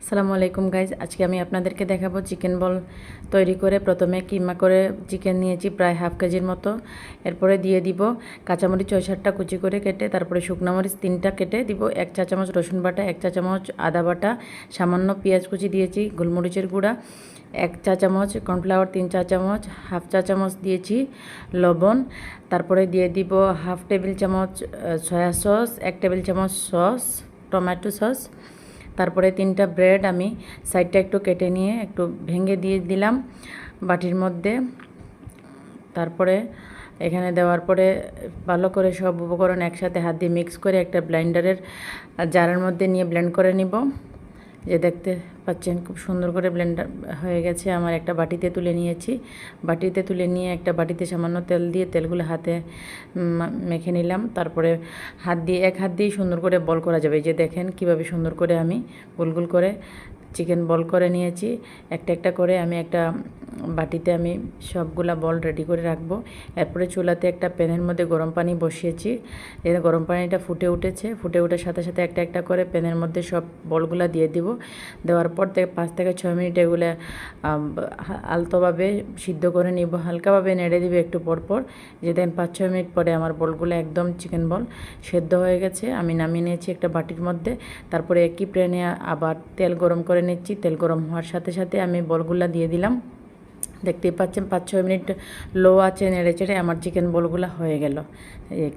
আসসালামু আলাইকুম গাইজ, আজকে আমি আপনাদেরকে দেখাবো চিকেন বল তৈরি করে। প্রথমে কিমা করে চিকেন নিয়েছি প্রায় হাফ কেজির মতো। এরপরে দিয়ে দিব কাঁচামরিচ 6-7টা কুচি করে কেটে, তারপরে শুকনো মরিচ 3টা কেটে দিব, 1 চা চামচ রসুন বাটা, 1 চা চামচ আদা বাটা, সামান্য পেঁয়াজ কুচি দিয়েছি, গোলমরিচের গুঁড়া 1 চা চামচ, কর্নফ্লাওয়ার 3 চা চামচ, হাফ চা চামচ দিয়েছি লবণ। তারপরে দিয়ে দিব হাফ টেবিল চামচ সয়া সস, 1 টেবিল চামচ সস টমেটো সস। তারপরে 3টা ব্রেড আমি সাইডটা একটু কেটে নিয়ে একটু ভেঙে দিয়ে দিলাম বাটির মধ্যে। তারপরে এখানে দেওয়ার পরে ভালো করে সব উপকরণ একসাথে হাত দিয়ে মিক্স করে একটা ব্লেন্ডারের জারের মধ্যে নিয়ে ব্লেন্ড করে নিব। যে দেখতে পাচ্ছেন খুব সুন্দর করে ব্লেন্ডার হয়ে গেছে। আমার একটা বাটিতে তুলে নিয়েছি। বাটিতে তুলে নিয়ে একটা বাটিতে সামান্য তেল দিয়ে তেলগুলো হাতে মেখে নিলাম। তারপরে এক হাত দিয়েই সুন্দর করে বল করা যাবে। যে দেখেন কিভাবে সুন্দর করে আমি গোল গোল করে চিকেন বল করে নিয়েছি। একটা একটা করে আমি একটা বাটিতে আমি সবগুলা বল রেডি করে রাখবো। এরপরে চুলাতে একটা প্যানের মধ্যে গরম পানি বসিয়েছি। এই গরম পানিটা ফুটে উঠেছে। ফুটে ওঠার সাথে সাথে একটা একটা করে প্যানের মধ্যে সব বলগুলা দিয়ে দিব। দেওয়ার পর 5 থেকে 6 মিনিট এগুলো আলতোভাবে সিদ্ধ করে নিব। হালকাভাবে নেড়ে দিবে একটু পরপর। যে দেখেন 5-6 মিনিট পরে আমার বলগুলো একদম চিকেন বল সেদ্ধ হয়ে গেছে। আমি নামিয়ে নিয়েছি একটা বাটির মধ্যে। তারপরে একই প্যানে আবার তেল গরম করে নিচ্ছি। তেল গরম হওয়ার সাথে সাথে আমি বলগুলা দিয়ে দিলাম। দেখতেই পাচ্ছেন 5-6 মিনিট লো আছে নেড়ে চেড়ে আমার চিকেন বলগুলো হয়ে গেল।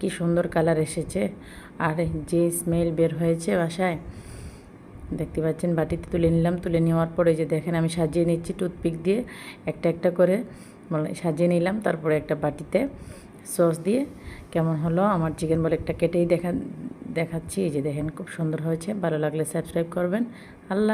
কি সুন্দর কালার এসেছে আর যে স্মেল বের হয়েছে বাসায় দেখতে পাচ্ছেন। বাটিতে তুলে নিলাম। তুলে নেওয়ার পরে যে দেখেন আমি সাজিয়ে নিচ্ছি টুথপিক দিয়ে একটা একটা করে সাজিয়ে নিলাম। তারপরে একটা বাটিতে সস দিয়ে কেমন হলো আমার চিকেন বল একটা কেটেই দেখাচ্ছি। এই যে দেখেন খুব সুন্দর হয়েছে। ভালো লাগলে সাবস্ক্রাইব করবেন। আল্লাহ।